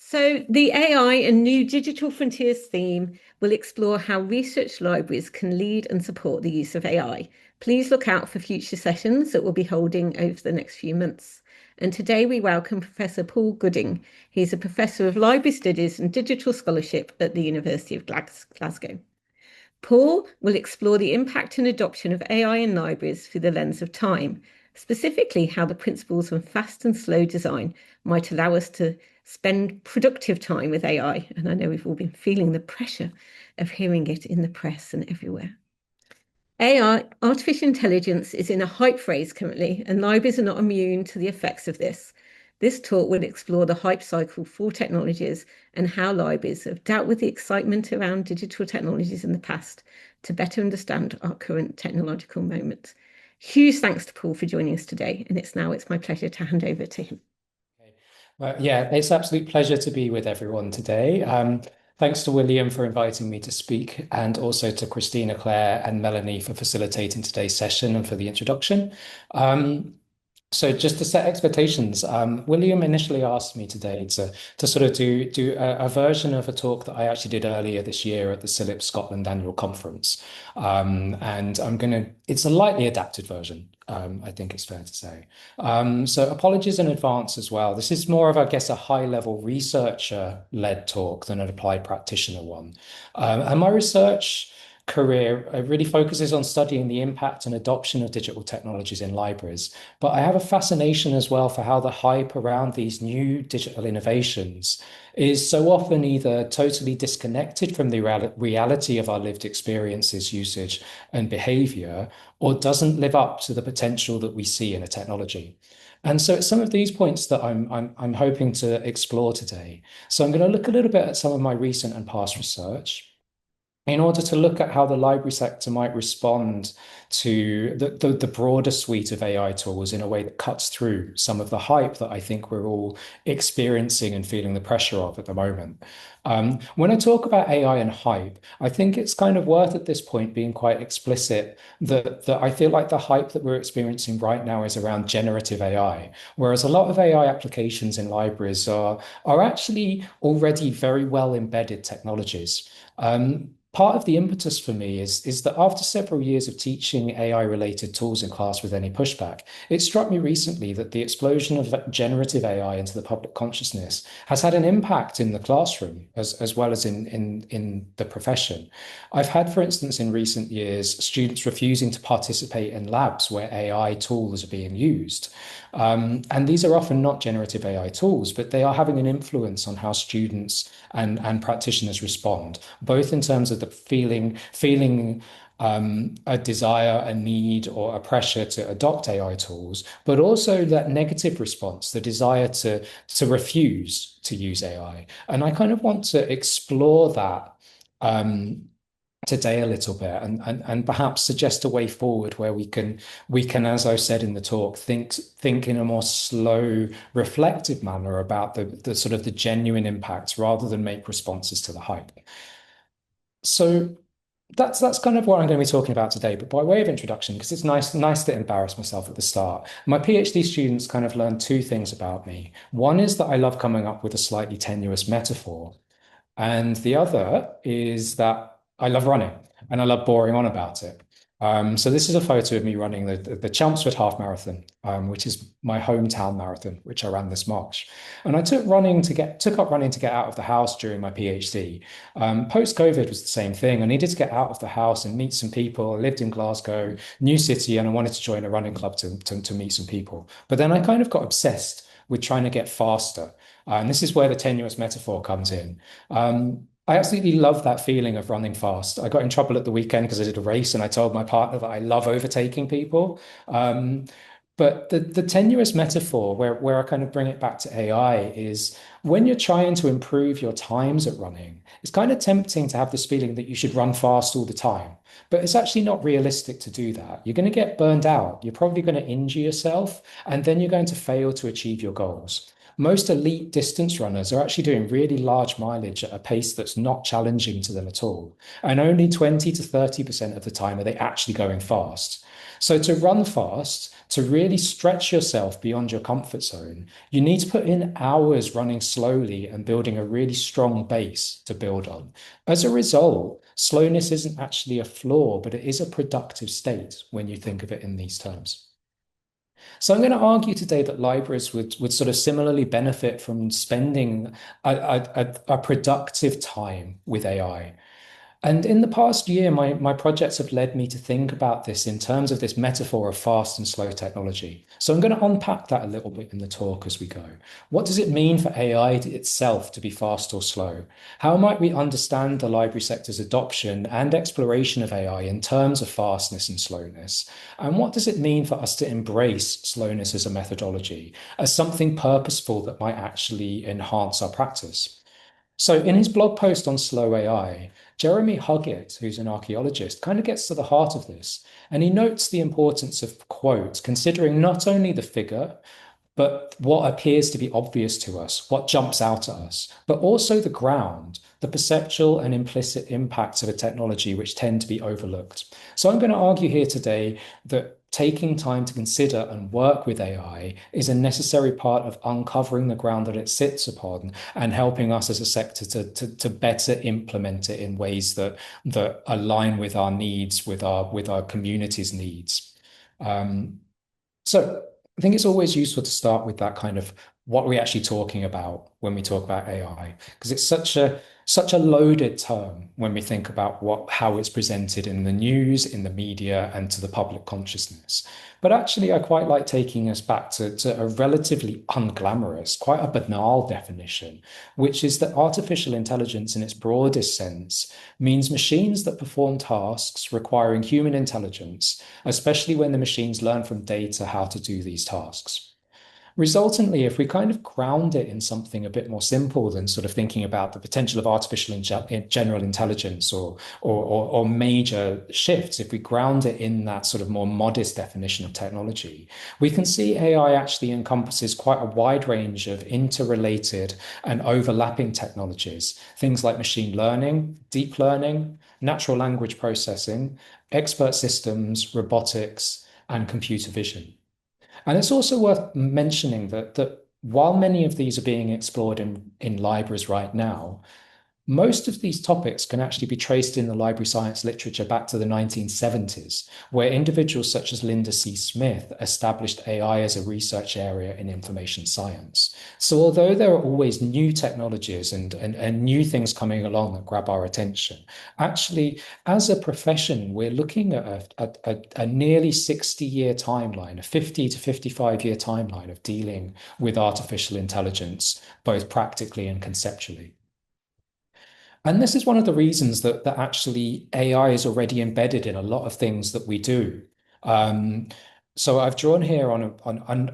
So, the AI and New Digital Frontiers theme will explore how research libraries can lead and support the use of AI. Please look out for future sessions that we'll be holding over the next few months. And today we welcome Professor Paul Gooding. He's a Professor of Library Studies and Digital Scholarship at the University of Glasgow. Paul will explore the impact and adoption of AI in libraries through the lens of time, specifically how the principles of fast and slow design might allow us to spend productive time with AI. And I know we've all been feeling the pressure of hearing it in the press and everywhere. AI, artificial intelligence, is in a hype phase currently, and libraries are not immune to the effects of this. This talk will explore the hype cycle for technologies and how libraries have dealt with the excitement around digital technologies in the past to better understand our current technological moment. Huge thanks to Paul for joining us today, and it's my pleasure to hand over to him. Well, yeah, it's an absolute pleasure to be with everyone today. Thanks to William for inviting me to speak, and also to Christina, Claire, and Melanie for facilitating today's session and for the introduction. So just to set expectations, William initially asked me today to sort of do a version of a talk that I actually did earlier this year at the CILIP Scotland Annual Conference. And it's a lightly adapted version, I think it's fair to say. So apologies in advance as well. This is more of, I guess, a high-level researcher-led talk than an applied practitioner one. And my research career really focuses on studying the impact and adoption of digital technologies in libraries. But I have a fascination as well for how the hype around these new digital innovations is so often either totally disconnected from the reality of our lived experiences, usage, and behavior, or doesn't live up to the potential that we see in a technology. And so it's some of these points that I'm hoping to explore today. So I'm going to look a little bit at some of my recent and past research in order to look at how the library sector might respond to the broader suite of AI tools in a way that cuts through some of the hype that I think we're all experiencing and feeling the pressure of at the moment. When I talk about AI and hype, I think it's kind of worth at this point being quite explicit that I feel like the hype that we're experiencing right now is around generative AI, whereas a lot of AI applications in libraries are actually already very well embedded technologies. Part of the impetus for me is that after several years of teaching AI-related tools in class with any pushback, it struck me recently that the explosion of generative AI into the public consciousness has had an impact in the classroom as well as in the profession. I've had, for instance, in recent years, students refusing to participate in labs where AI tools are being used. And these are often not generative AI tools, but they are having an influence on how students and practitioners respond, both in terms of the feeling a desire, a need, or a pressure to adopt AI tools, but also that negative response, the desire to refuse to use AI. And I kind of want to explore that today a little bit and perhaps suggest a way forward where we can, as I said in the talk, think in a more slow, reflective manner about the sort of the genuine impacts rather than make responses to the hype. So that's kind of what I'm going to be talking about today. But by way of introduction, because it's nice to embarrass myself at the start, my PhD students kind of learned two things about me. One is that I love coming up with a slightly tenuous metaphor. And the other is that I love running and I love boring on about it. So this is a photo of me running the Chelmsford Half Marathon, which is my hometown marathon, which I ran this March. And I took up running to get out of the house during my PhD. Post-COVID was the same thing. I needed to get out of the house and meet some people. I lived in Glasgow, new city, and I wanted to join a running club to meet some people. But then I kind of got obsessed with trying to get faster. And this is where the tenuous metaphor comes in. I absolutely love that feeling of running fast. I got in trouble at the weekend because I did a race and I told my partner that I love overtaking people. But the tenuous metaphor, where I kind of bring it back to AI, is when you're trying to improve your times at running, it's kind of tempting to have this feeling that you should run fast all the time. But it's actually not realistic to do that. You're going to get burned out. You're probably going to injure yourself, and then you're going to fail to achieve your goals. Most elite distance runners are actually doing really large mileage at a pace that's not challenging to them at all. And only 20 to 30% of the time are they actually going fast. So to run fast, to really stretch yourself beyond your comfort zone, you need to put in hours running slowly and building a really strong base to build on. As a result, slowness isn't actually a flaw, but it is a productive state when you think of it in these terms. So I'm going to argue today that libraries would sort of similarly benefit from spending a productive time with AI. And in the past year, my projects have led me to think about this in terms of this metaphor of fast and slow technology. So I'm going to unpack that a little bit in the talk as we go. What does it mean for AI itself to be fast or slow? How might we understand the library sector's adoption and exploration of AI in terms of fastness and slowness? And what does it mean for us to embrace slowness as a methodology, as something purposeful that might actually enhance our practice? So, in his blog post on slow AI, Jeremy Huggett, who's an archaeologist, kind of gets to the heart of this. And he notes the importance of, quote, considering not only the figure, but what appears to be obvious to us, what jumps out at us, but also the ground, the perceptual and implicit impacts of a technology which tend to be overlooked. So I'm going to argue here today that taking time to consider and work with AI is a necessary part of uncovering the ground that it sits upon and helping us as a sector to better implement it in ways that align with our needs, with our community's needs. Um, so I think it's always useful to start with that kind of what we're actually talking about when we talk about AI, because it's such a loaded term when we think about how it's presented in the news, in the media, and to the public consciousness. But actually, I quite like taking us back to a relatively unglamorous, quite a banal definition, which is that artificial intelligence in its broadest sense means machines that perform tasks requiring human intelligence, especially when the machines learn from data how to do these tasks. Resultantly, if we kind of ground it in something a bit more simple than sort of thinking about the potential of artificial general intelligence or major shifts, if we ground it in that sort of more modest definition of technology, we can see AI actually encompasses quite a wide range of interrelated and overlapping technologies, things like machine learning, deep learning, natural language processing, expert systems, robotics, and computer vision. And it's also worth mentioning that while many of these are being explored in libraries right now, most of these topics can actually be traced in the library science literature back to the 1970s, where individuals such as Linda C. Smith established AI as a research area in information science. So although there are always new technologies and new things coming along that grab our attention, actually, as a profession, we're looking at a nearly 60-year timeline, a 50 to 55-year timeline of dealing with artificial intelligence, both practically and conceptually. And this is one of the reasons that actually AI is already embedded in a lot of things that we do. Um, so I've drawn here on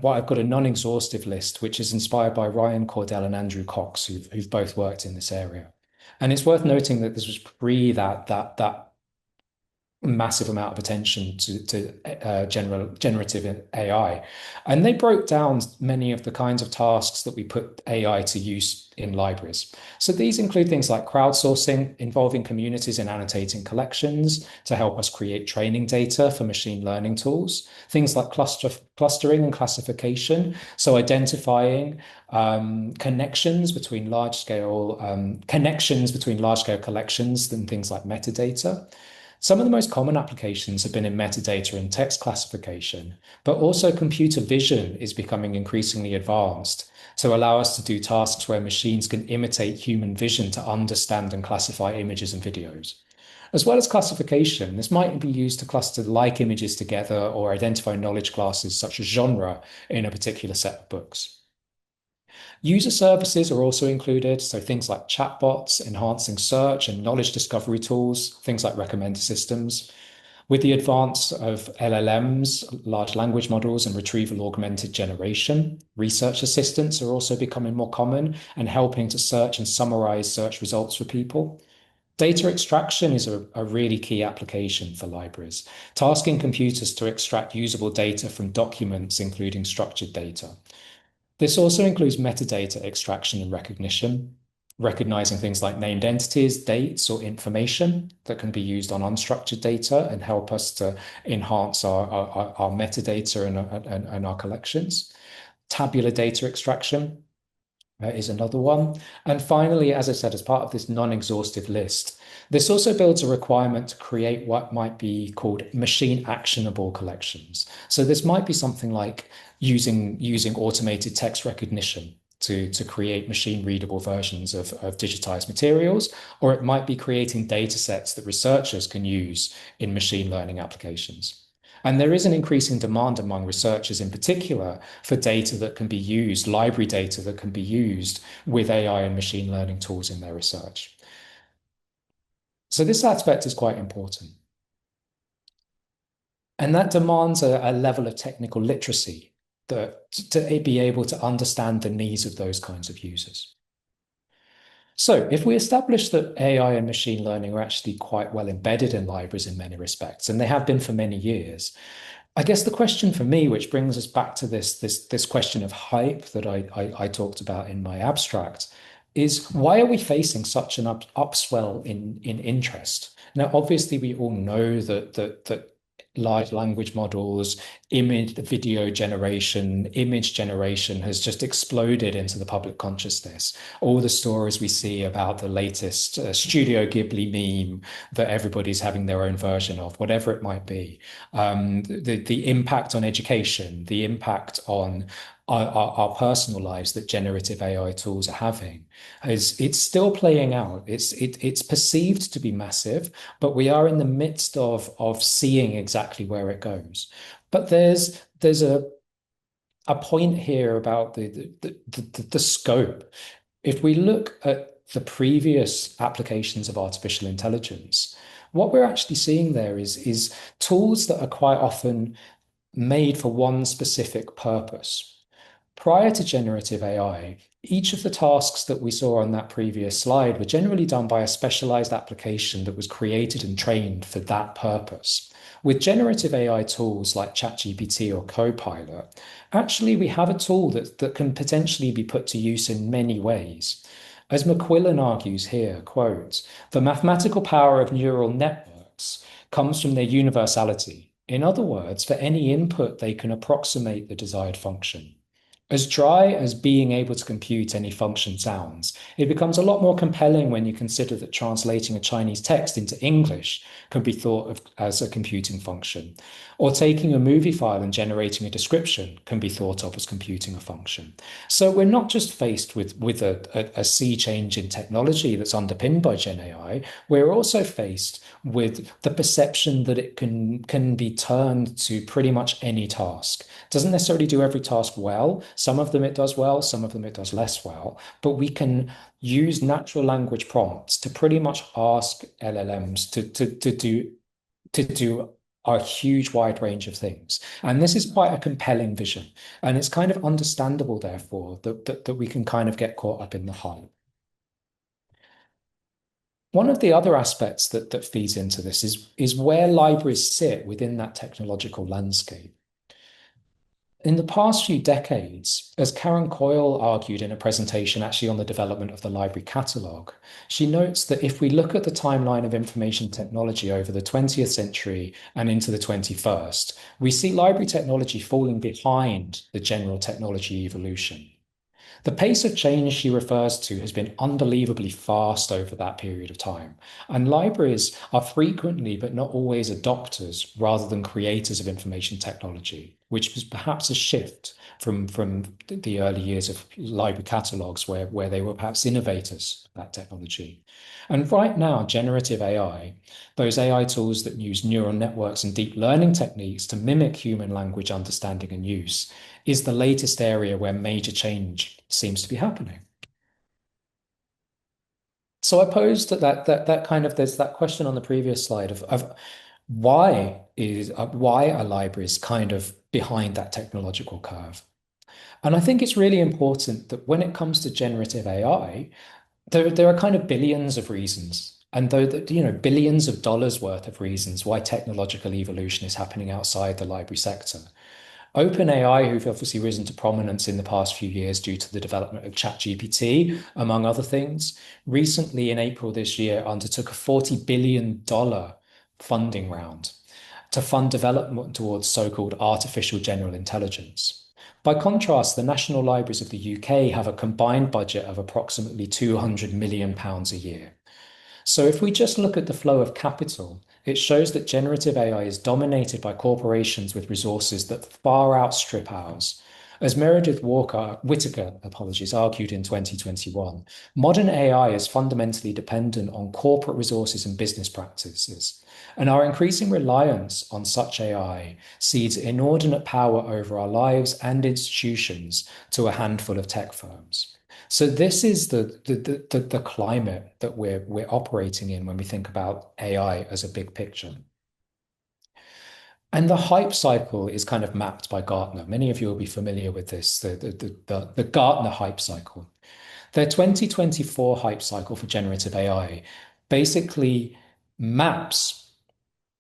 what I've got a non-exhaustive list, which is inspired by Ryan Cordell and Andrew Cox, who've both worked in this area. And it's worth noting that this was pre that massive amount of attention to generative AI. And they broke down many of the kinds of tasks that we put AI to use in libraries. So these include things like crowdsourcing, involving communities in annotating collections to help us create training data for machine learning tools, things like clustering and classification, so identifying connections between large-scale collections and things like metadata. Some of the most common applications have been in metadata and text classification, but also computer vision is becoming increasingly advanced to allow us to do tasks where machines can imitate human vision to understand and classify images and videos. As well as classification, this might be used to cluster like images together or identify knowledge classes such as genre in a particular set of books. User services are also included, so things like chatbots, enhancing search and knowledge discovery tools, things like recommender systems. With the advance of LLMs, large language models, and retrieval augmented generation, research assistants are also becoming more common and helping to search and summarize search results for people. Data extraction is a really key application for libraries, tasking computers to extract usable data from documents, including structured data. This also includes metadata extraction and recognition. recognizing things like named entities, dates, or information that can be used on unstructured data and help us to enhance our metadata and our collections. Tabular data extraction is another one. And finally, as I said, as part of this non-exhaustive list, this also builds a requirement to create what might be called machine actionable collections. So this might be something like using automated text recognition to create machine readable versions of digitized materials, or it might be creating data sets that researchers can use in machine learning applications. And there is an increasing demand among researchers in particular for data that can be used, library data that can be used with AI and machine learning tools in their research. So this aspect is quite important. And that demands a level of technical literacy to be able to understand the needs of those kinds of users. So if we establish that AI and machine learning are actually quite well embedded in libraries in many respects, and they have been for many years, I guess the question for me, which brings us back to this question of hype that I talked about in my abstract, is why are we facing such an upswell in interest? Now, obviously, we all know that large language models, image generation has just exploded into the public consciousness. All the stories we see about the latest Studio Ghibli meme that everybody's having their own version of, whatever it might be, the impact on education, the impact on our personal lives that generative AI tools are having, it's still playing out. It's perceived to be massive, but we are in the midst of seeing exactly where it goes. But there's a point here about the scope. If we look at the previous applications of artificial intelligence, what we're actually seeing there is tools that are quite often made for one specific purpose. Prior to generative AI, each of the tasks that we saw on that previous slide were generally done by a specialized application that was created and trained for that purpose. With generative AI tools like ChatGPT or Copilot, actually we have a tool that can potentially be put to use in many ways. As McQuillan argues here, quote, "The mathematical power of neural networks comes from their universality. In other words, for any input, they can approximate the desired function. As dry as being able to compute any function sounds, it becomes a lot more compelling when you consider that translating a Chinese text into English can be thought of as a computing function, or taking a movie file and generating a description can be thought of as computing a function. So we're not just faced with a sea change in technology that's underpinned by Gen AI, we're also faced with the perception that it can be turned to pretty much any task. It doesn't necessarily do every task well. Some of them it does well, some of them it does less well, but we can use natural language prompts to pretty much ask LLMs to do a huge wide range of things. And this is quite a compelling vision. And it's kind of understandable, therefore, that we can kind of get caught up in the hype. One of the other aspects that feeds into this is where libraries sit within that technological landscape. In the past few decades, as Karen Coyle argued in a presentation actually on the development of the library catalogue, she notes that if we look at the timeline of information technology over the 20th century and into the 21st, we see library technology falling behind the general technology evolution. The pace of change she refers to has been unbelievably fast over that period of time, and libraries are frequently but not always adopters rather than creators of information technology, which was perhaps a shift from the early years of library catalogues where they were perhaps innovators of that technology. And right now, generative AI, those AI tools that use neural networks and deep learning techniques to mimic human language understanding and use, is the latest area where major change seems to be happening. So I posed that kind of there's that question on the previous slide of why are libraries kind of behind that technological curve? And I think it's really important that when it comes to generative AI, there are kind of billions of reasons. And though that, billions of dollars worth of reasons why technological evolution is happening outside the library sector. OpenAI, who've obviously risen to prominence in the past few years due to the development of ChatGPT, among other things, recently in April this year undertook a $40 billion funding round to fund development towards so-called artificial general intelligence. By contrast, the National Libraries of the UK have a combined budget of approximately £200 million a year. So if we just look at the flow of capital, it shows that generative AI is dominated by corporations with resources that far outstrip ours. As Meredith Whittaker, argued in 2021, modern AI is fundamentally dependent on corporate resources and business practices, and our increasing reliance on such AI cedes inordinate power over our lives and institutions to a handful of tech firms. So this is the climate that we're operating in when we think about AI as a big picture. And the hype cycle is kind of mapped by Gartner. Many of you will be familiar with this, the Gartner hype cycle. Their 2024 hype cycle for generative AI basically maps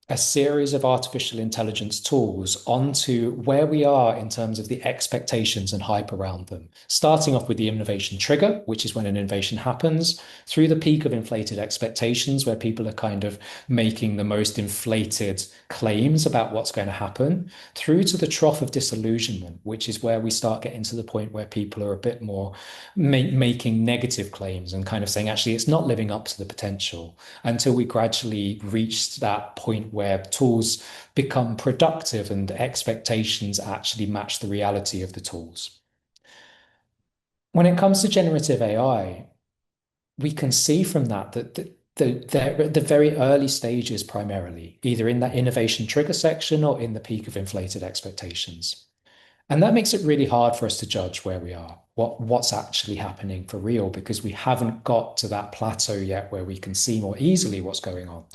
a series of artificial intelligence tools onto where we are in terms of the expectations and hype around them. Starting off with the innovation trigger, which is when an innovation happens, through the peak of inflated expectations, where people are kind of making the most inflated claims about what's going to happen, through to the trough of disillusionment, which is where we start getting to the point where people are a bit more making negative claims and kind of saying, actually, it's not living up to the potential, until we gradually reach that point where tools become productive and expectations actually match the reality of the tools. When it comes to generative AI, we can see from that they're at the very early stages primarily, either in that innovation trigger section or in the peak of inflated expectations. And that makes it really hard for us to judge where we are, what's actually happening for real, because we haven't got to that plateau yet where we can see more easily what's going on.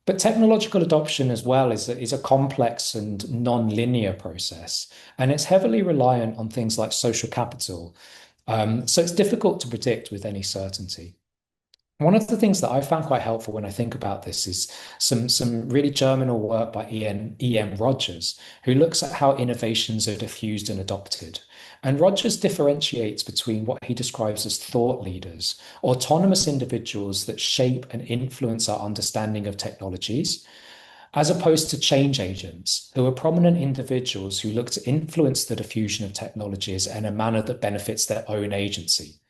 But technological adoption as well is a complex and non-linear process, and it's heavily reliant on things like social capital. So it's difficult to predict with any certainty. One of the things that I found quite helpful when I think about this is some really germinal work by E.M. Rogers, who looks at how innovations are diffused and adopted. And Rogers differentiates between what he describes as thought leaders, autonomous individuals that shape and influence our understanding of technologies, as opposed to change agents, who are prominent individuals who look to influence the diffusion of technologies in a manner that benefits their own agency.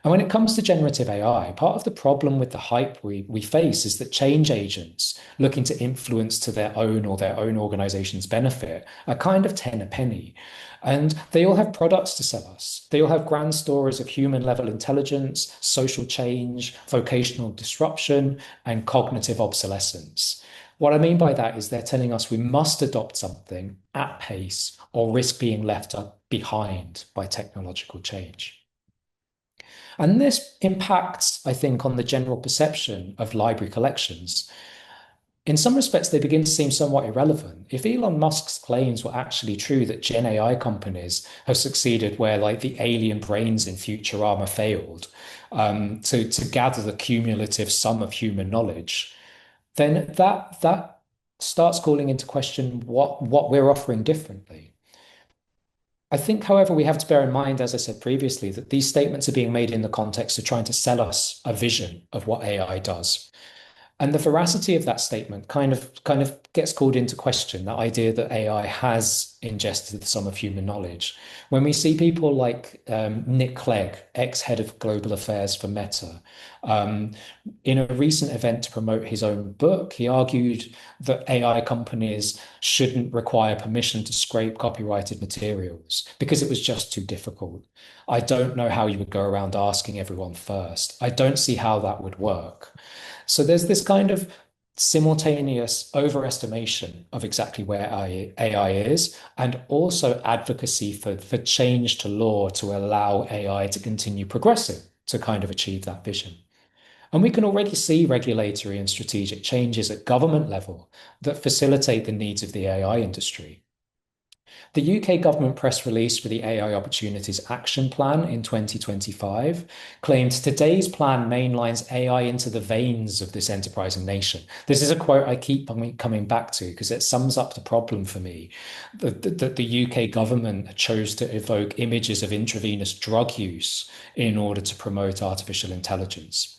And when it comes to generative AI, part of the problem with the hype we face is that change agents looking to influence to their own or their own organization's benefit are kind of 10 a penny. And they all have products to sell us. They all have grand stories of human level intelligence, social change, vocational disruption, and cognitive obsolescence. What I mean by that is they're telling us we must adopt something at pace or risk being left behind by technological change. And this impacts, I think, on the general perception of library collections. In some respects, they begin to seem somewhat irrelevant. If Elon Musk's claims were actually true that Gen AI companies have succeeded where, like, the alien brains in Futurama failed to gather the cumulative sum of human knowledge, then that starts calling into question what we're offering differently. I think, however, we have to bear in mind, as I said previously, that these statements are being made in the context of trying to sell us a vision of what AI does. And the veracity of that statement kind of gets called into question, that idea that AI has ingested some of human knowledge. When we see people like Nick Clegg, ex-head of global affairs for Meta, in a recent event to promote his own book, he argued that AI companies shouldn't require permission to scrape copyrighted materials because it was just too difficult. I don't know how you would go around asking everyone first. I don't see how that would work. So there's this kind of simultaneous overestimation of exactly where AI is, and also advocacy for change to law to allow AI to continue progressing to kind of achieve that vision. And we can already see regulatory and strategic changes at government level that facilitate the needs of the AI industry. The UK government press release for the AI Opportunities Action Plan in 2025 claimed today's plan mainlines AI into the veins of this enterprising nation. This is a quote I keep coming back to because it sums up the problem for me. The UK government chose to evoke images of intravenous drug use in order to promote artificial intelligence.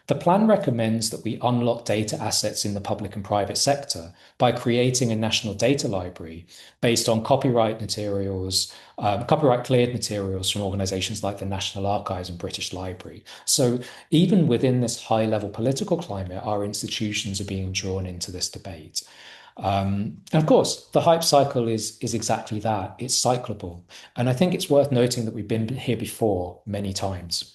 The plan recommends that we unlock data assets in the public and private sector by creating a national data library based on copyright cleared materials from organizations like the National Archives and British Library. So even within this high level political climate, our institutions are being drawn into this debate. And of course, the hype cycle is exactly that. It's cyclable. And I think it's worth noting that we've been here before many times.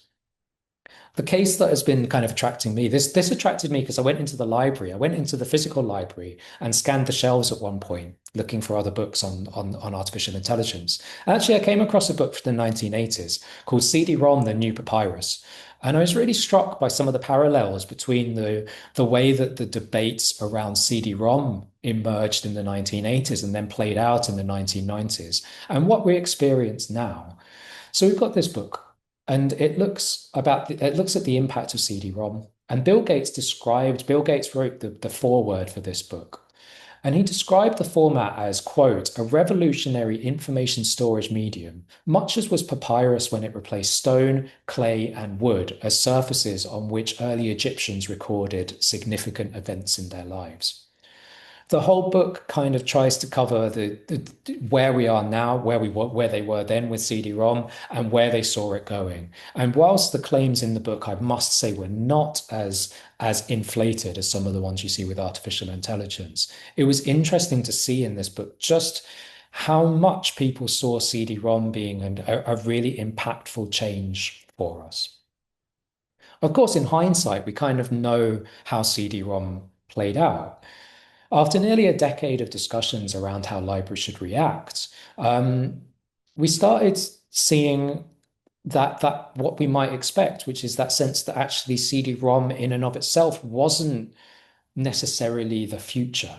The case that has been kind of attracting me, this attracted me because I went into the library. I went into the physical library and scanned the shelves at one point, looking for other books on artificial intelligence. Actually, I came across a book from the 1980s called CD-ROM, The New Papyrus. And I was really struck by some of the parallels between the way that the debates around CD-ROM emerged in the 1980s and then played out in the 1990s and what we experience now. So we've got this book. And it looks at the impact of CD-ROM. And Bill Gates wrote the foreword for this book. And he described the format as, quote, a revolutionary information storage medium, much as was papyrus when it replaced stone, clay, and wood as surfaces on which early Egyptians recorded significant events in their lives. The whole book kind of tries to cover where we are now, where they were then with CD-ROM, and where they saw it going. And whilst the claims in the book, I must say, were not as inflated as some of the ones you see with artificial intelligence, it was interesting to see in this book just how much people saw CD-ROM being a really impactful change for us. Of course, in hindsight, we kind of know how CD-ROM played out. After nearly a decade of discussions around how libraries should react, we started seeing that what we might expect, which is that sense that actually CD-ROM in and of itself wasn't necessarily the future.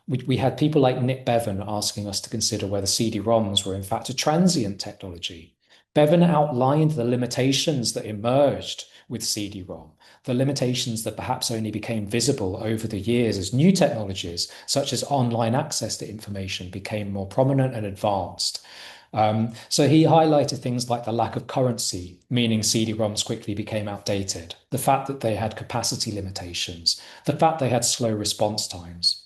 We had people like Nick Bevan asking us to consider whether CD-ROMs were in fact a transient technology. Bevan outlined the limitations that emerged with CD-ROM, the limitations that perhaps only became visible over the years as new technologies, such as online access to information, became more prominent and advanced. So he highlighted things like the lack of currency, meaning CD-ROMs quickly became outdated, the fact that they had capacity limitations, the fact they had slow response times.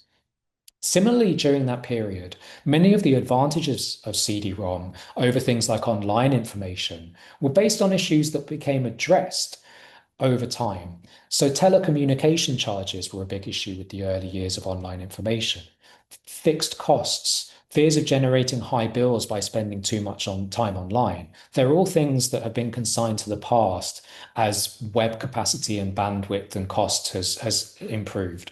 Similarly, during that period, many of the advantages of CD-ROM over things like online information were based on issues that became addressed over time. So telecommunication charges were a big issue with the early years of online information. Fixed costs, fears of generating high bills by spending too much time online. They're all things that have been consigned to the past as web capacity and bandwidth and cost has improved.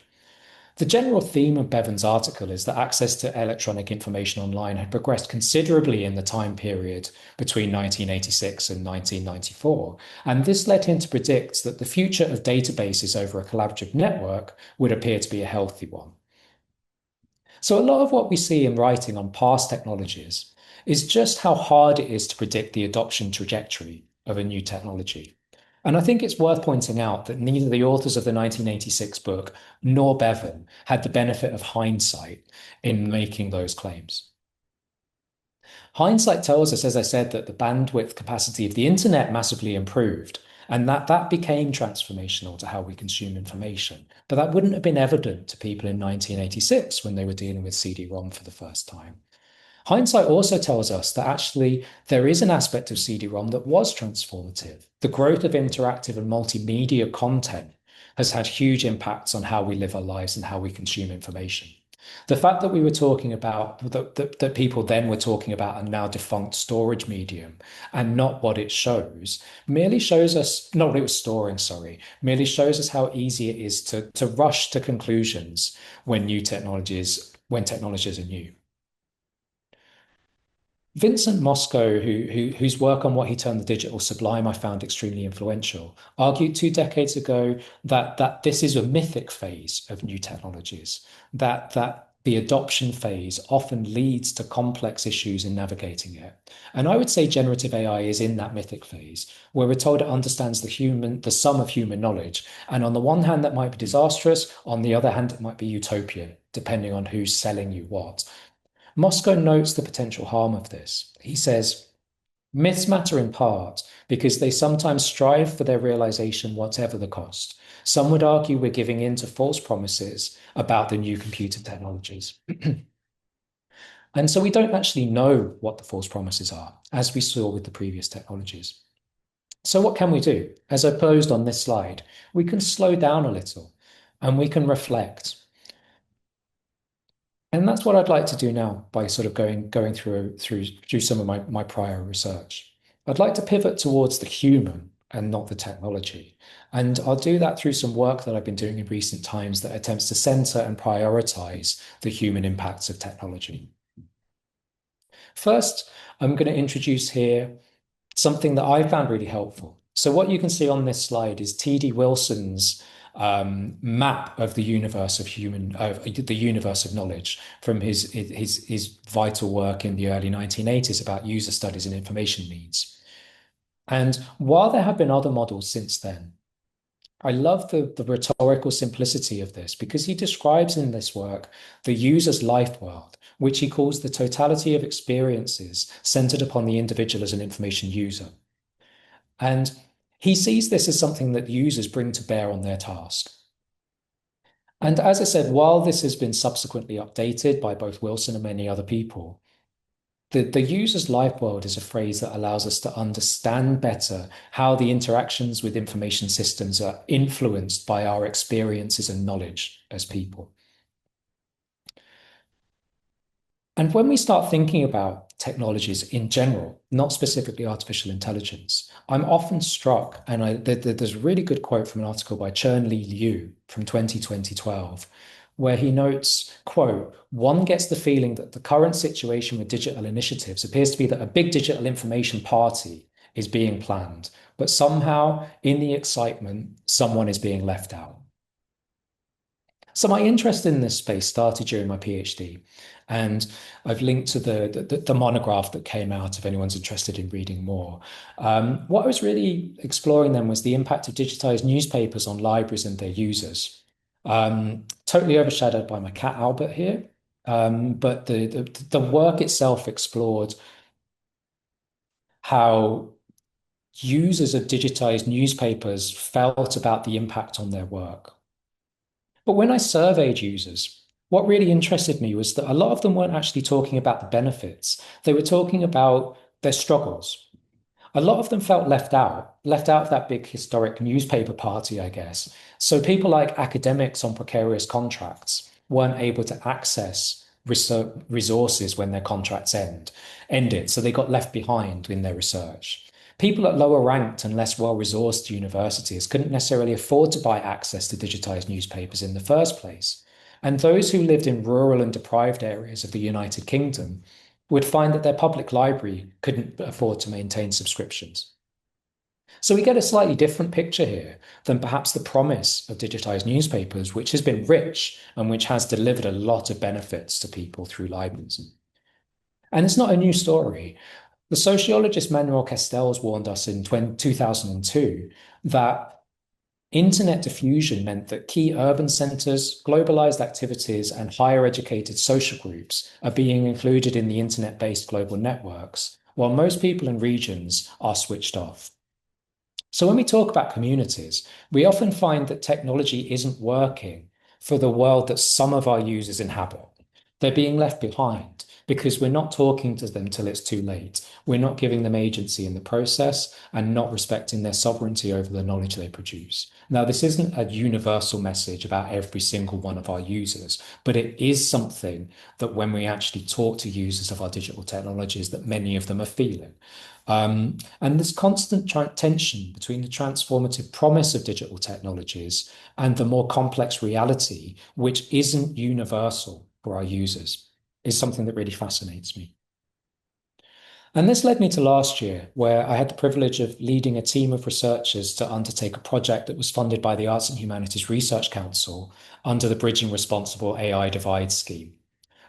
The general theme of Bevan's article is that access to electronic information online had progressed considerably in the time period between 1986 and 1994, and this led him to predict that the future of databases over a collaborative network would appear to be a healthy one. So a lot of what we see in writing on past technologies is just how hard it is to predict the adoption trajectory of a new technology. And I think it's worth pointing out that neither the authors of the 1986 book nor Bevan had the benefit of hindsight in making those claims. Hindsight tells us, as I said, that the bandwidth capacity of the internet massively improved and that became transformational to how we consume information. But that wouldn't have been evident to people in 1986 when they were dealing with CD-ROM for the first time. Hindsight also tells us that actually there is an aspect of CD-ROM that was transformative. The growth of interactive and multimedia content has had huge impacts on how we live our lives and how we consume information. The fact that we were talking about, that people then were talking about a now defunct storage medium and not what it shows, merely shows us, not what it was storing, sorry, merely shows us how easy it is to rush to conclusions when technologies are new. Vincent Mosco, whose work on what he termed the digital sublime I found extremely influential, argued 2 decades ago that this is a mythic phase of new technologies, that the adoption phase often leads to complex issues in navigating it. And I would say generative AI is in that mythic phase, where we're told it understands the sum of human knowledge. And on the one hand, that might be disastrous. On the other hand, it might be utopia, depending on who's selling you what. Moscow notes the potential harm of this. He says, myths matter in part because they sometimes strive for their realization, whatever the cost. Some would argue we're giving in to false promises about the new computer technologies. And so we don't actually know what the false promises are, as we saw with the previous technologies. So what can we do? As I posed on this slide, we can slow down a little and we can reflect. And that's what I'd like to do now by sort of going through some of my prior research. I'd like to pivot towards the human and not the technology. And I'll do that through some work that I've been doing in recent times that attempts to center and prioritize the human impacts of technology. First, I'm going to introduce here something that I found really helpful. So what you can see on this slide is T.D. Wilson's map of the universe of the universe of knowledge from his vital work in the early 1980s about user studies and information needs. And while there have been other models since then, I love the rhetorical simplicity of this because he describes in this work the user's life world, which he calls the totality of experiences centered upon the individual as an information user. And he sees this as something that users bring to bear on their task. And as I said, while this has been subsequently updated by both Wilson and many other people, the user's life world is a phrase that allows us to understand better how the interactions with information systems are influenced by our experiences and knowledge as people. And when we start thinking about technologies in general, not specifically artificial intelligence, I'm often struck, and there's a really good quote from an article by Chern-Lee Liu from 2012, where he notes, quote, one gets the feeling that the current situation with digital initiatives appears to be that a big digital information party is being planned, but somehow in the excitement, someone is being left out. So my interest in this space started during my PhD, and I've linked to the monograph that came out if anyone's interested in reading more. What I was really exploring then was the impact of digitized newspapers on libraries and their users. Totally overshadowed by my cat Albert here, but the work itself explored how users of digitized newspapers felt about the impact on their work. But when I surveyed users, what really interested me was that a lot of them weren't actually talking about the benefits. They were talking about their struggles. A lot of them felt left out of that big historic newspaper party, I guess. So people like academics on precarious contracts weren't able to access resources when their contracts ended. So they got left behind in their research. People at lower ranked and less well-resourced universities couldn't necessarily afford to buy access to digitized newspapers in the first place. And those who lived in rural and deprived areas of the United Kingdom would find that their public library couldn't afford to maintain subscriptions. So we get a slightly different picture here than perhaps the promise of digitized newspapers, which has been rich and which has delivered a lot of benefits to people through libraries. And it's not a new story. The sociologist Manuel Castells warned us in 2002 that internet diffusion meant that key urban centers, globalized activities, and higher educated social groups are being included in the internet-based global networks, while most people in regions are switched off. So when we talk about communities, we often find that technology isn't working for the world that some of our users inhabit. They're being left behind because we're not talking to them till it's too late. We're not giving them agency in the process and not respecting their sovereignty over the knowledge they produce. Now, this isn't a universal message about every single one of our users, but it is something that when we actually talk to users of our digital technologies, that many of them are feeling. And this constant tension between the transformative promise of digital technologies and the more complex reality, which isn't universal for our users, is something that really fascinates me. And this led me to last year, where I had the privilege of leading a team of researchers to undertake a project that was funded by the Arts and Humanities Research Council under the Bridging Responsible AI Divide scheme.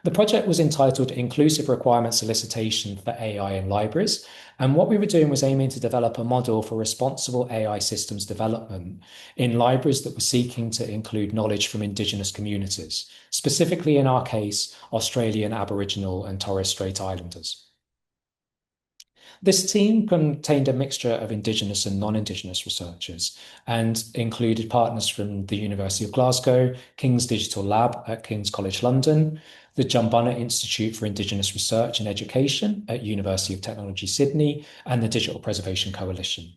The project was entitled Inclusive Requirement Solicitation for AI in Libraries. And what we were doing was aiming to develop a model for responsible AI systems development in libraries that were seeking to include knowledge from Indigenous communities, specifically in our case, Australian Aboriginal and Torres Strait Islanders. This team contained a mixture of Indigenous and non-Indigenous researchers and included partners from the University of Glasgow, King's Digital Lab at King's College London, the Jumbunna Institute for Indigenous Research and Education at University of Technology Sydney, and the Digital Preservation Coalition.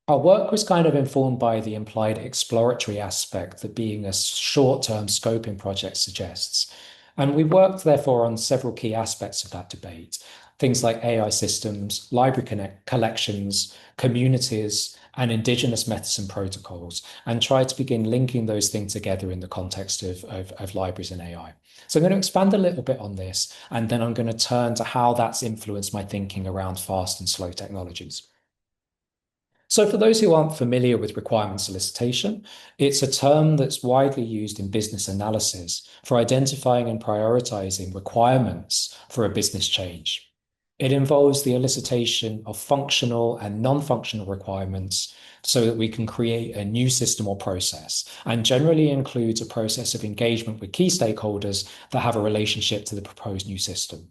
Our work was kind of informed by the implied exploratory aspect that being a short-term scoping project suggests. And we worked, therefore, on several key aspects of that debate. Things like AI systems, library collections, communities, and Indigenous methods and protocols, and try to begin linking those things together in the context of libraries and AI. So I'm going to expand a little bit on this, and then I'm going to turn to how that's influenced my thinking around fast and slow technologies. So for those who aren't familiar with requirement solicitation, it's a term that's widely used in business analysis for identifying and prioritizing requirements for a business change. It involves the elicitation of functional and non-functional requirements so that we can create a new system or process, and generally includes a process of engagement with key stakeholders that have a relationship to the proposed new system.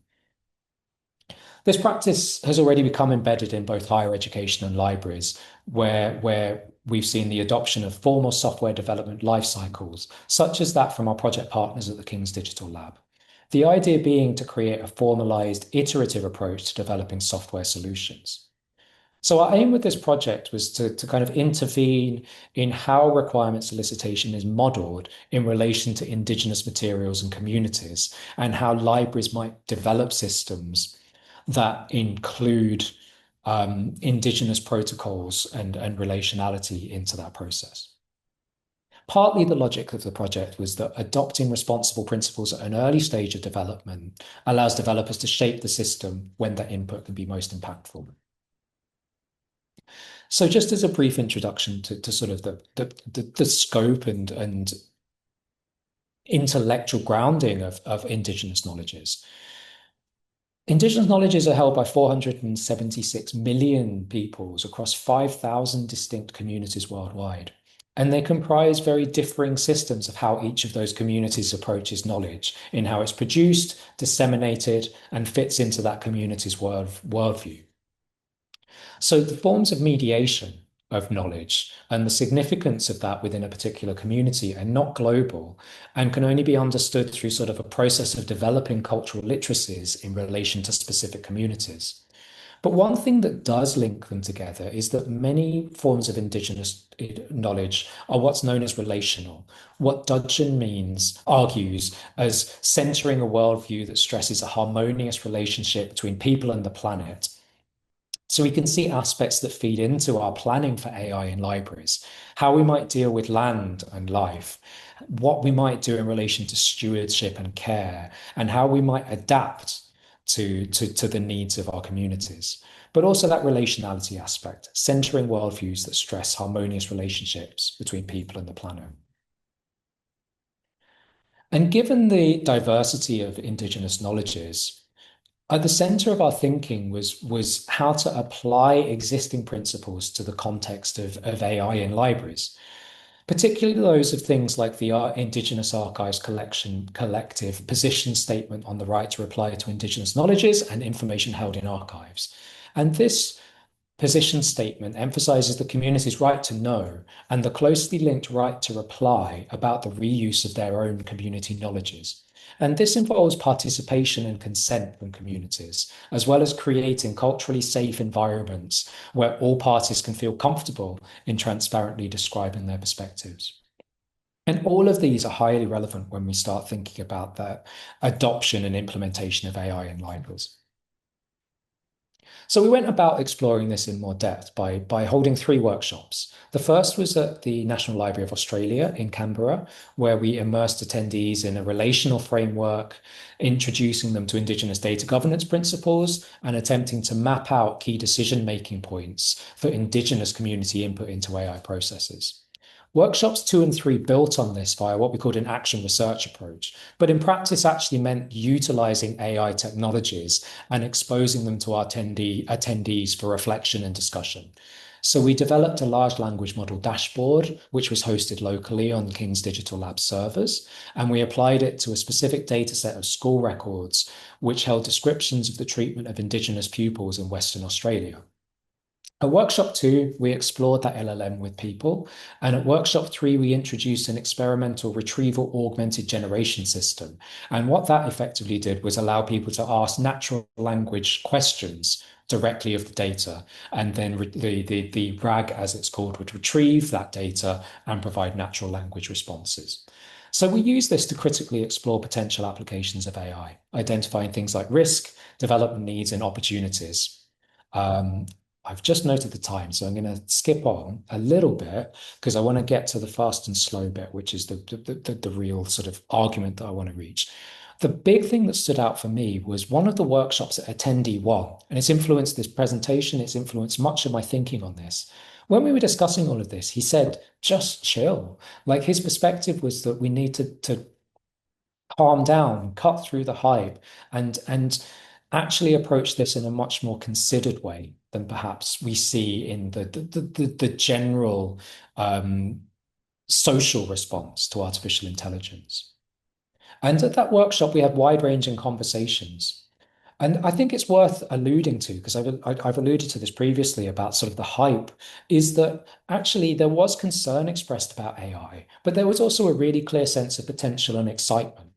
This practice has already become embedded in both higher education and libraries, where we've seen the adoption of formal software development life cycles, such as that from our project partners at the King's Digital Lab. The idea being to create a formalized, iterative approach to developing software solutions. So our aim with this project was to kind of intervene in how requirement solicitation is modeled in relation to Indigenous materials and communities, and how libraries might develop systems that include Indigenous protocols and relationality into that process. Partly the logic of the project was that adopting responsible principles at an early stage of development allows developers to shape the system when their input can be most impactful. So just as a brief introduction to sort of the scope and intellectual grounding of Indigenous knowledges. Indigenous knowledges are held by 476 million peoples across 5,000 distinct communities worldwide. And they comprise very differing systems of how each of those communities approaches knowledge, in how it's produced, disseminated, and fits into that community's worldview. So the forms of mediation of knowledge and the significance of that within a particular community are not global and can only be understood through sort of a process of developing cultural literacies in relation to specific communities. But one thing that does link them together is that many forms of Indigenous knowledge are what's known as relational, what Dudgeon argues as centering a worldview that stresses a harmonious relationship between people and the planet. So we can see aspects that feed into our planning for AI in libraries, how we might deal with land and life, what we might do in relation to stewardship and care, and how we might adapt to the needs of our communities. But also that relationality aspect, centering worldviews that stress harmonious relationships between people and the planet. And given the diversity of Indigenous knowledges, at the center of our thinking was how to apply existing principles to the context of AI in libraries, particularly those of things like the Indigenous Archives Collective position statement on the right to reply to Indigenous knowledges and information held in archives. And this position statement emphasizes the community's right to know and the closely linked right to reply about the reuse of their own community knowledges. And this involves participation and consent from communities, as well as creating culturally safe environments where all parties can feel comfortable in transparently describing their perspectives. And all of these are highly relevant when we start thinking about the adoption and implementation of AI in libraries. So we went about exploring this in more depth by holding 3 workshops. The first was at the National Library of Australia in Canberra, where we immersed attendees in a relational framework, introducing them to Indigenous data governance principles and attempting to map out key decision-making points for Indigenous community input into AI processes. Workshops 2 and 3 built on this via what we called an action research approach, but in practice actually meant utilizing AI technologies and exposing them to our attendees for reflection and discussion. So we developed a large language model dashboard, which was hosted locally on King's Digital Lab servers, and we applied it to a specific data set of school records, which held descriptions of the treatment of Indigenous pupils in Western Australia. At workshop 2, we explored that LLM with people. And at workshop 3, we introduced an experimental retrieval augmented generation system. And what that effectively did was allow people to ask natural language questions directly of the data. And then the RAG, as it's called, would retrieve that data and provide natural language responses. So we use this to critically explore potential applications of AI, identifying things like risk, development needs, and opportunities. Um, I've just noted the time, so I'm going to skip on a little bit because I want to get to the fast and slow bit, which is the real sort of argument that I want to reach. The big thing that stood out for me was one of the workshops at Attendee One, and it's influenced this presentation, it's influenced much of my thinking on this. When we were discussing all of this, he said, just chill. Like his perspective was that we need to calm down, cut through the hype, and actually approach this in a much more considered way than perhaps we see in the general social response to artificial intelligence. And at that workshop, we had wide-ranging conversations. And I think it's worth alluding to, because I've alluded to this previously about sort of the hype, is that actually there was concern expressed about AI, but there was also a really clear sense of potential and excitement.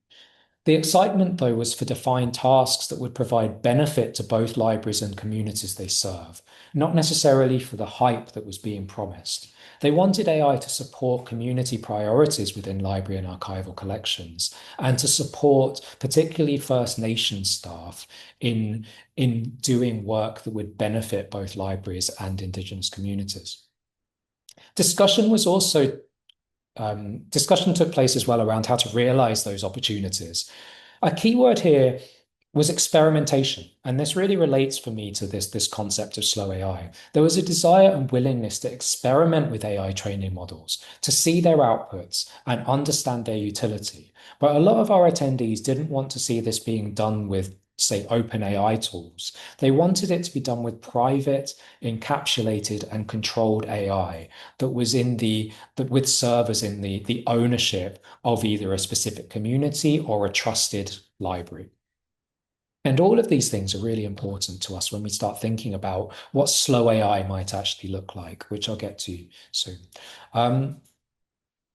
The excitement, though, was for defined tasks that would provide benefit to both libraries and communities they serve, not necessarily for the hype that was being promised. They wanted AI to support community priorities within library and archival collections, and to support particularly First Nations staff in doing work that would benefit both libraries and Indigenous communities. Discussion was also discussion took place as well around how to realize those opportunities. A key word here was experimentation, and this really relates for me to this concept of slow AI. There was a desire and willingness to experiment with AI training models, to see their outputs and understand their utility. But a lot of our attendees didn't want to see this being done with, say, open AI tools. They wanted it to be done with private, encapsulated, and controlled AI that was with servers in the ownership of either a specific community or a trusted library. And all of these things are really important to us when we start thinking about what slow AI might actually look like, which I'll get to soon.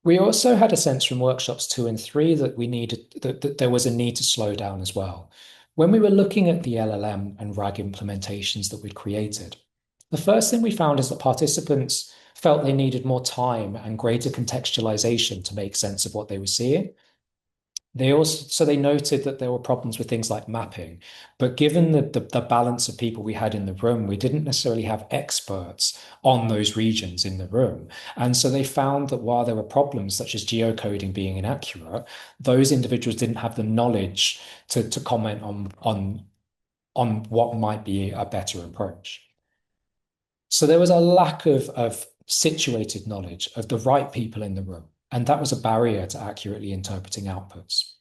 We also had a sense from workshops 2 and 3 that that there was a need to slow down as well. When we were looking at the LLM and RAG implementations that we'd created, the first thing we found is that participants felt they needed more time and greater contextualization to make sense of what they were seeing. They noted that there were problems with things like mapping, but given the balance of people we had in the room, we didn't necessarily have experts on those regions in the room. And so they found that while there were problems such as geocoding being inaccurate, those individuals didn't have the knowledge to comment on what might be a better approach. So there was a lack of situated knowledge of the right people in the room, and that was a barrier to accurately interpreting outputs.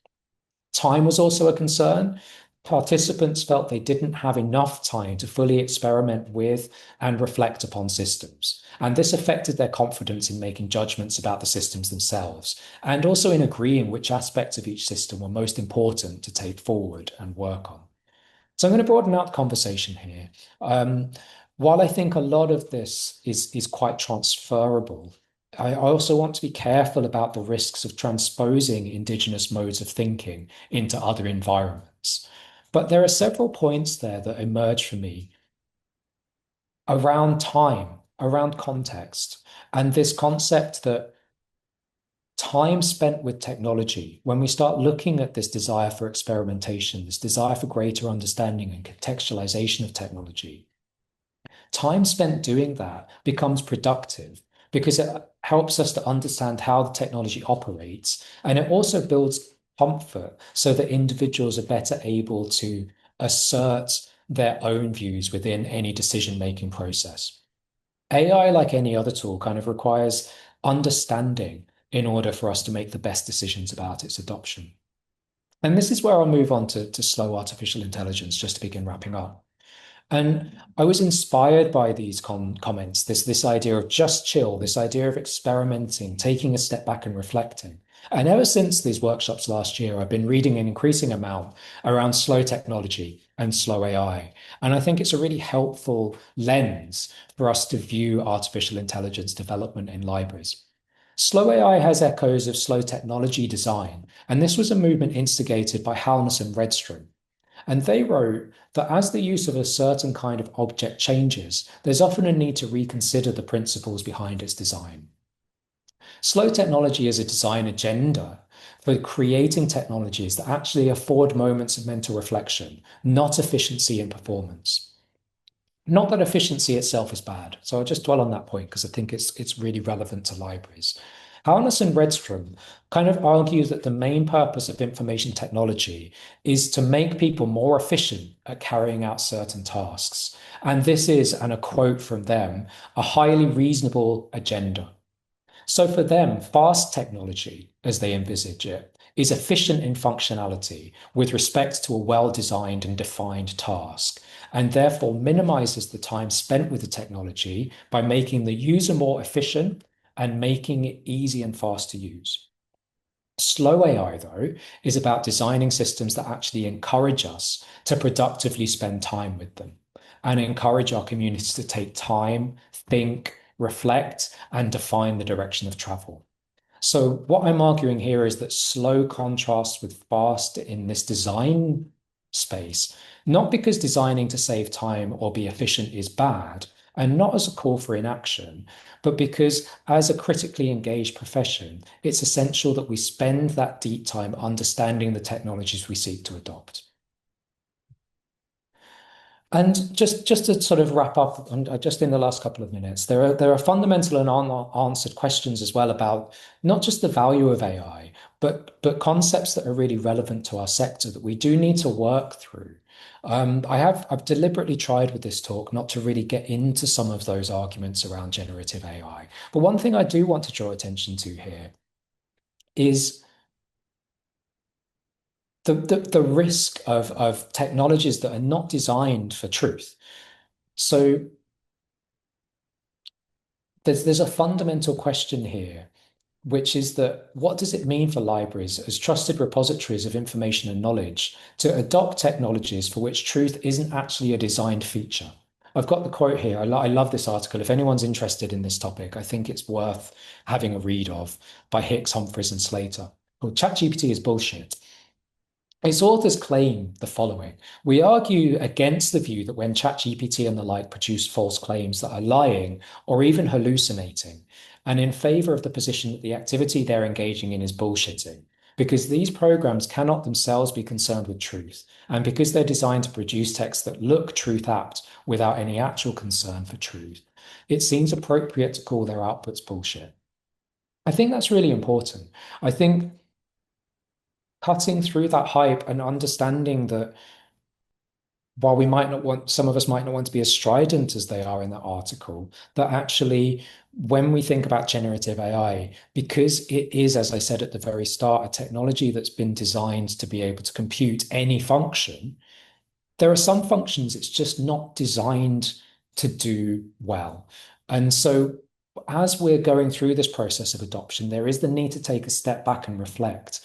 Time was also a concern. Participants felt they didn't have enough time to fully experiment with and reflect upon systems. And this affected their confidence in making judgments about the systems themselves, and also in agreeing which aspects of each system were most important to take forward and work on. So I'm going to broaden out the conversation here. While I think a lot of this is quite transferable, I also want to be careful about the risks of transposing Indigenous modes of thinking into other environments. But there are several points there that emerge for me around time, around context, and this concept that time spent with technology, when we start looking at this desire for experimentation, this desire for greater understanding and contextualization of technology, time spent doing that becomes productive because it helps us to understand how the technology operates. And it also builds comfort so that individuals are better able to assert their own views within any decision-making process. AI, like any other tool, kind of requires understanding in order for us to make the best decisions about its adoption. And this is where I'll move on to slow artificial intelligence, just to begin wrapping up. And I was inspired by these comments, this idea of just chill, this idea of experimenting, taking a step back and reflecting. And ever since these workshops last year, I've been reading an increasing amount around slow technology and slow AI. And I think it's a really helpful lens for us to view artificial intelligence development in libraries. Slow AI has echoes of slow technology design, and this was a movement instigated by Halness and Redstrom. And they wrote that as the use of a certain kind of object changes, there's often a need to reconsider the principles behind its design. Slow technology is a design agenda for creating technologies that actually afford moments of mental reflection, not efficiency and performance. Not that efficiency itself is bad. So I'll just dwell on that point because I think it's really relevant to libraries. Harness and Redstrom kind of argue that the main purpose of information technology is to make people more efficient at carrying out certain tasks. And this is, and a quote from them, a highly reasonable agenda. So for them, fast technology, as they envisage it, is efficient in functionality with respect to a well-designed and defined task, and therefore minimizes the time spent with the technology by making the user more efficient and making it easy and fast to use. Slow AI, though, is about designing systems that actually encourage us to productively spend time with them and encourage our communities to take time, think, reflect, and define the direction of travel. So what I'm arguing here is that slow contrasts with fast in this design space, not because designing to save time or be efficient is bad, and not as a call for inaction, but because as a critically engaged profession, it's essential that we spend that deep time understanding the technologies we seek to adopt. And just to sort of wrap up, and just in the last couple of minutes, there are fundamental and unanswered questions as well about not just the value of AI, but concepts that are really relevant to our sector that we do need to work through. I've deliberately tried with this talk not to really get into some of those arguments around generative AI. But one thing I do want to draw attention to here is the risk of technologies that are not designed for truth. So there's a fundamental question here, which is that what does it mean for libraries as trusted repositories of information and knowledge to adopt technologies for which truth isn't actually a designed feature? I've got the quote here. I love this article. If anyone's interested in this topic, I think it's worth having a read of by Hicks, Humphreys, and Slater. Called ChatGPT is bullshit. Its authors claim the following. We argue against the view that when ChatGPT and the like produce false claims that are lying or even hallucinating, and in favor of the position that the activity they're engaging in is bullshitting, because these programs cannot themselves be concerned with truth, and because they're designed to produce texts that look truth apt without any actual concern for truth, it seems appropriate to call their outputs bullshit. I think that's really important. I think cutting through that hype and understanding that while we might not want, some of us might not want to be as strident as they are in that article, that actually, when we think about generative AI, because it is, as I said at the very start, a technology that's been designed to be able to compute any function, there are some functions it's just not designed to do well. And so as we're going through this process of adoption, there is the need to take a step back and reflect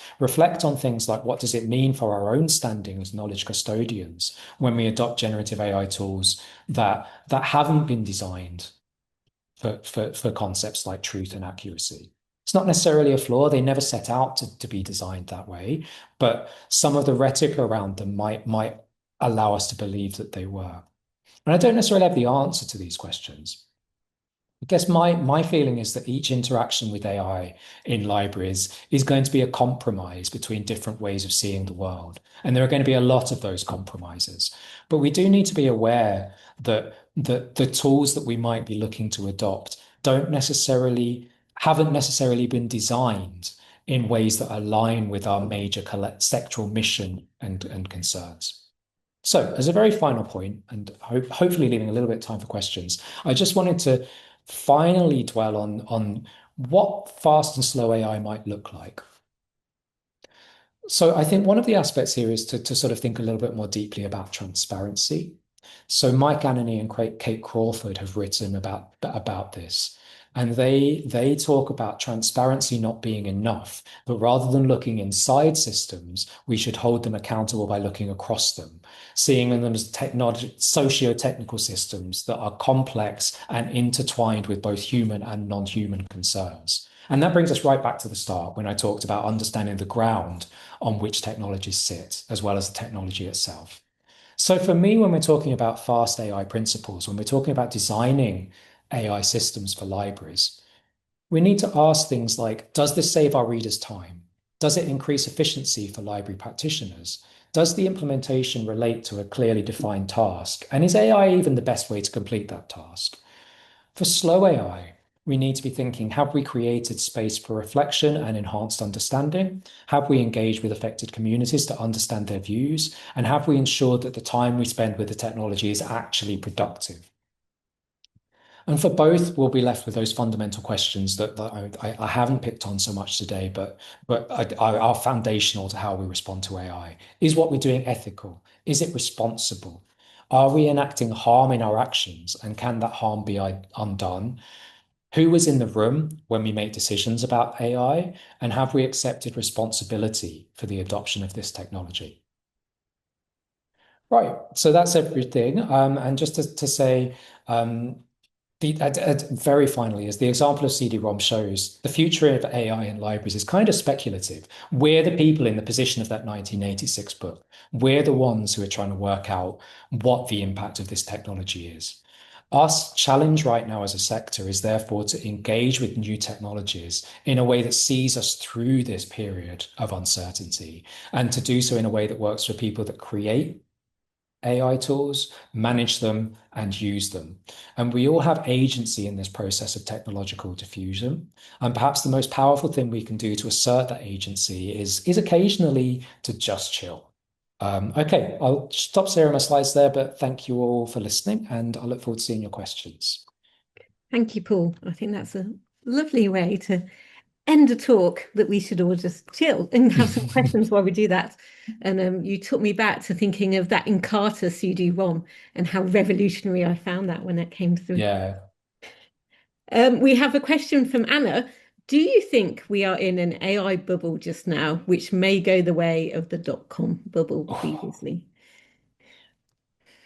on things like what does it mean for our own standing as knowledge custodians when we adopt generative AI tools that haven't been designed for concepts like truth and accuracy. It's not necessarily a flaw. They never set out to be designed that way, but some of the rhetoric around them might allow us to believe that they were. And I don't necessarily have the answer to these questions. I guess my feeling is that each interaction with AI in libraries is going to be a compromise between different ways of seeing the world. And there are going to be a lot of those compromises. But we do need to be aware that the tools that we might be looking to adopt haven't necessarily been designed in ways that align with our major sectoral mission and concerns. So, as a very final point, and hopefully leaving a little bit of time for questions, I just wanted to finally dwell on what fast and slow AI might look like. So I think one of the aspects here is to sort of think a little bit more deeply about transparency. So Mike Ananey and Kate Crawford have written about this, and they talk about transparency not being enough, but rather than looking inside systems, we should hold them accountable by looking across them, seeing them as technology, socio-technical systems that are complex and intertwined with both human and non-human concerns. And that brings us right back to the start when I talked about understanding the ground on which technologies sit, as well as the technology itself. So for me, when we're talking about fast AI principles, when we're talking about designing AI systems for libraries, we need to ask things like, does this save our readers time? Does it increase efficiency for library practitioners? Does the implementation relate to a clearly defined task? And is AI even the best way to complete that task? For slow AI, we need to be thinking, have we created space for reflection and enhanced understanding? Have we engaged with affected communities to understand their views? And have we ensured that the time we spend with the technology is actually productive? And for both, we'll be left with those fundamental questions that I haven't picked on so much today, but are foundational to how we respond to AI. Is what we're doing ethical? Is it responsible? Are we enacting harm in our actions? And can that harm be undone? Who was in the room when we make decisions about AI? And have we accepted responsibility for the adoption of this technology? Right. So that's everything. And just to say, um, very finally, as the example of CD-ROM shows, the future of AI in libraries is kind of speculative. We're the people in the position of that 1986 book. We're the ones who are trying to work out what the impact of this technology is. Our challenge right now as a sector is therefore to engage with new technologies in a way that sees us through this period of uncertainty, and to do so in a way that works for people that create AI tools, manage them, and use them. And we all have agency in this process of technological diffusion. And perhaps the most powerful thing we can do to assert that agency is occasionally to just chill. Okay, I'll stop sharing my slides there, but thank you all for listening, and I look forward to seeing your questions. Thank you, Paul. I think that's a lovely way to end a talk, that we should all just chill and have some questions while we do that. And you took me back to thinking of that Encarta CD-ROM and how revolutionary I found that when it came through. Yeah. We have a question from Anna. Do you think we are in an AI bubble just now, which may go the way of the dot-com bubble previously?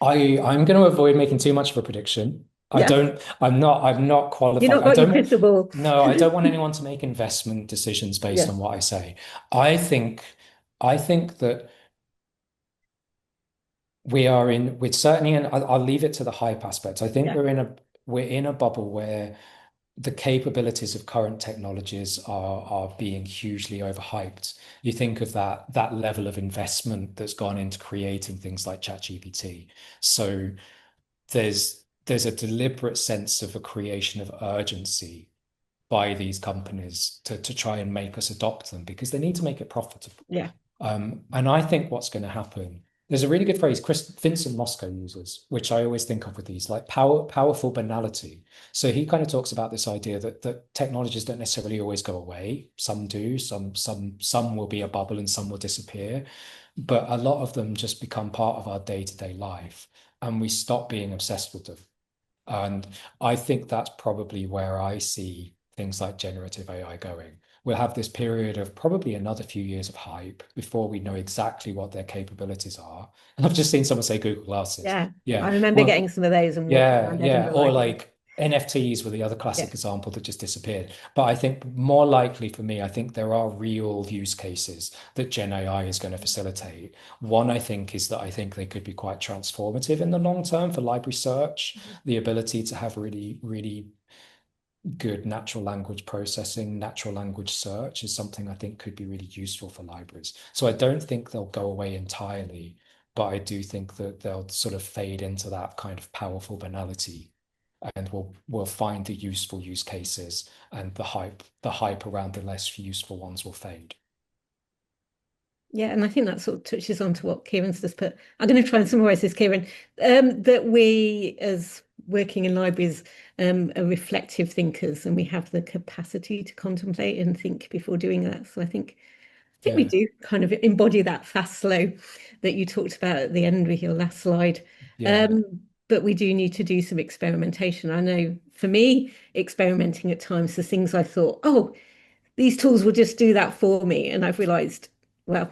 I'm going to avoid making too much of a prediction. Yeah, I'm not you've qualified. not got your crystal ball. No, I don't want anyone to make investment decisions based Yeah, on what I say. I think, I think that we're certainly in, I'll leave it to the hype aspect. I think yeah, we're in a bubble where the capabilities of current technologies are being hugely overhyped. You think of that level of investment that's gone into creating things like ChatGPT. So there's a deliberate sense of a creation of urgency by these companies to try and make us adopt them because they need to make it profitable. yeah, And I think what's going to happen, there's a really good phrase Vincent Mosco uses, which I always think of with these, like powerful banality. So he kind of talks about this idea that technologies don't necessarily always go away. Some do, some will be a bubble and some will disappear. But a lot of them just become part of our day-to-day life, and we stop being obsessed with them. And I think that's probably where I see things like generative AI going. We'll have this period of probably another few years of hype before we know exactly what their capabilities are. And I've just seen someone say Google Glasses. yeah. I Yeah. remember Well, getting some of those and walking yeah, around yeah. Edinburgh Or Library. like NFTs were the other Yeah, classic example that just disappeared. But I think more likely for me, I think there are real use cases that Gen AI is going to facilitate. One, I think, is that I think they could be quite transformative in the long term for library search. The ability to have really, really good natural language processing, natural language search is something I think could be really useful for libraries. So I don't think they'll go away entirely, but I do think that they'll sort of fade into that kind of powerful banality, and we'll find the useful use cases, and the hype around the less useful ones will fade. Yeah, and I think that sort of touches on to what Kieran's just put. I'm going to try and summarize this, Kieran, that we as working in libraries are reflective thinkers and we have the capacity to contemplate and think before doing that. So I think we Yeah, do kind of embody that fast slow that you talked about at the end with your last slide. yeah, Um, but we do need to do some experimentation. I know for me, experimenting at times, the things I thought, oh, these tools will just do that for me. And I've realized, well,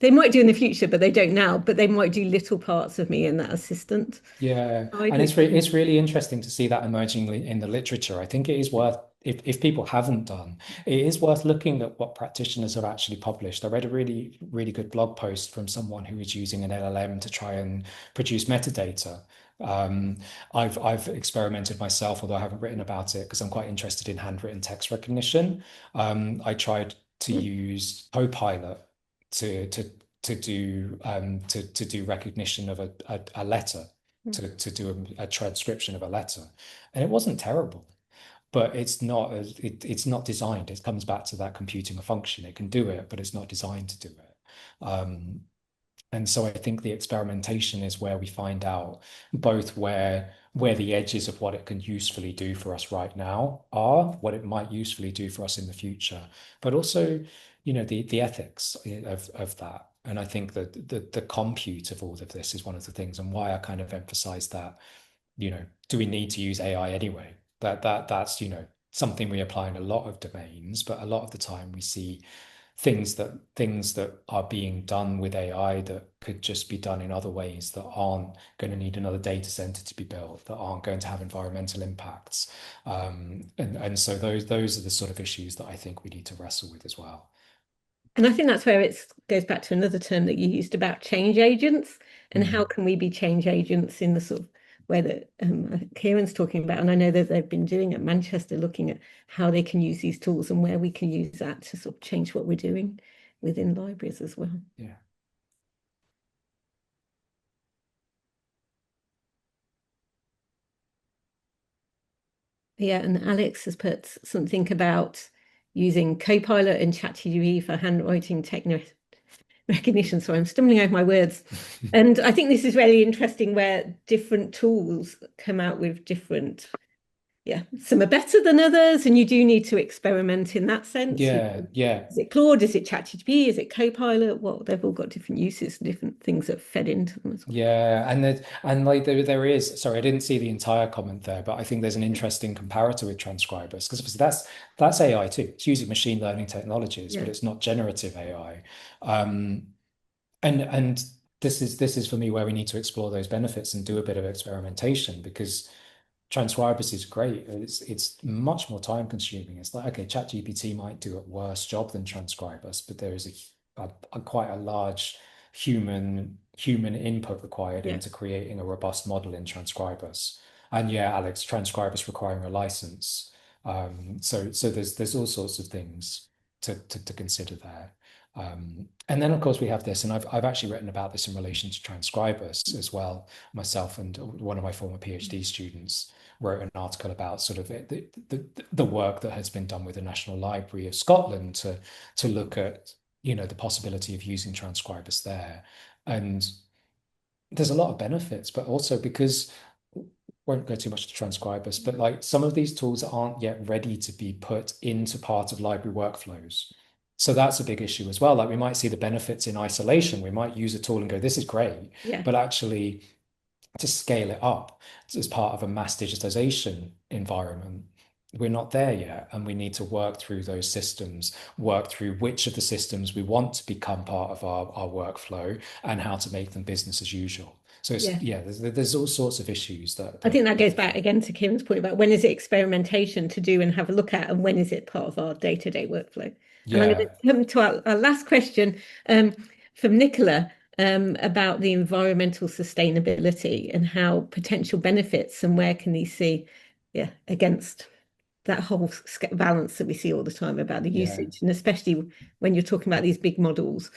they might do in the future, but they don't now, but they might do little parts of me in that assistant yeah. side, And which, it's really interesting to see that emerging in the literature. I think it is worth, if people haven't done, it is worth looking at what practitioners have actually published. I read a really, really good blog post from someone who was using an LLM to try and produce metadata. Um, I've experimented myself, although I haven't written about it because I'm quite interested in handwritten text recognition. I tried to use Copilot to to to do recognition of a letter, to do a transcription of a letter, and it wasn't terrible, but it's not designed. It comes back to that computing a function. It can do it, but it's not designed to do it. And so I think the experimentation is where we find out both where the edges of what it can usefully do for us right now are, what it might usefully do for us in the future, but also, the ethics of that. And I think that the compute of all of this is one of the things, and why I kind of emphasize that, do we need to use AI anyway? That's, something we apply in a lot of domains, but a lot of the time we see things that are being done with AI that could just be done in other ways, that aren't going to need another data center to be built, that aren't going to have environmental impacts. And so those are the sort of issues that I think we need to wrestle with as well. and I think that's where it goes back to another term that you used about change agents and how Mm. can we be change agents in the sort of way that Kieran's talking about. And I know that they've been doing at Manchester, looking at how they can use these tools and where we can use that to sort of change what we're doing within libraries as well. Yeah. Yeah, and Alex has put something about using Copilot and ChatGPT for handwriting technique recognition. So I'm stumbling over my words. And I think this is really interesting where different tools come out with different, yeah, some are better than others, and you do need to experiment in that sense. Yeah, yeah. Is it Claude? Is it ChatGPT? Is it Copilot? Well, they've all got different uses and different things that fed into them as well. Yeah, and like there is, sorry, I didn't see the entire comment there, but I think there's an interesting comparator with transcribers, because obviously that's AI too. It's using machine learning technologies, but Yeah. it's not generative AI. Um, and this is for me where we need to explore those benefits and do a bit of experimentation, because transcribers is great. It's much more time consuming. It's like, okay, ChatGPT might do a worse job than transcribers, but there is a quite a large human input required Yeah. into creating a robust model in transcribers. And yeah, Alex, transcribers requiring a license. So there's all sorts of things to consider there. And then of course we have this, and I've actually written about this in relation to transcribers as well, myself and one of my former PhD students wrote an article about sort of the work that has been done with the National Library of Scotland to look at, the possibility of using transcribers there. And there's a lot of benefits, but also because, won't go too much to transcribers, but like some of these tools aren't yet ready to be put into part of library workflows. So that's a big issue as well. Like we might see the benefits in isolation. We might use a tool and go, this is great, Yeah. but actually to scale it up as part of a mass digitization environment, we're not there yet. And we need to work through those systems, work through which of the systems we want to become part of our workflow and how to make them business as usual. So Yeah. there's all sorts of issues that I think that goes that back again to Kim's point about when is it experimentation to do and have a look at, and when is it part of our day-to-day workflow. And I'm going yeah, to come to our last question um, from Nicola about the environmental sustainability and how potential benefits and where can these see, yeah, against that whole balance that we see all the time about the yeah. usage, and especially when you're talking about these big models.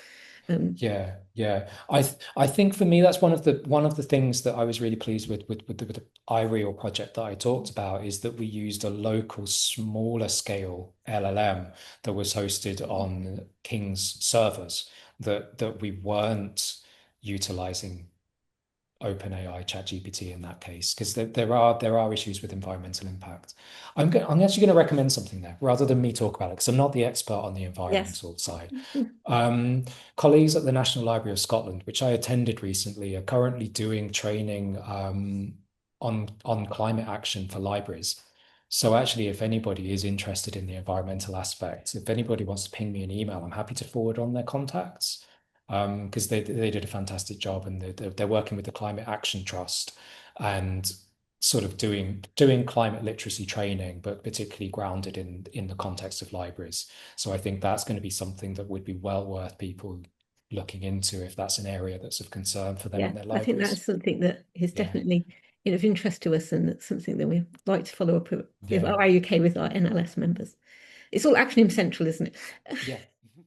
Um, Yeah, yeah. I think for me that's one of the things that I was really pleased with the iReal project that I talked about, is that we used a local smaller scale LLM that was hosted on King's servers, that we weren't utilizing OpenAI, ChatGPT in that case, because there are issues with environmental impact. I'm actually going to recommend something there rather than me talk about it because I'm not the expert on the Yes. environmental side. Colleagues at the National Library of Scotland, which I attended recently, are currently doing training on climate action for libraries. So actually, if anybody is interested in the environmental aspects, if anybody wants to ping me an email, I'm happy to forward on their contacts because they did a fantastic job and they're working with the Climate Action Trust and sort of doing climate literacy training, but particularly grounded in the context of libraries. So I think that's going to be something that would be well worth people looking into if that's an area that's of concern for them Yeah, in their I think that's libraries. something that is Yeah, definitely of interest to us, and that's something that we'd like to follow up with yeah, our UK with our NLS members. It's all acronym central, isn't it? yeah.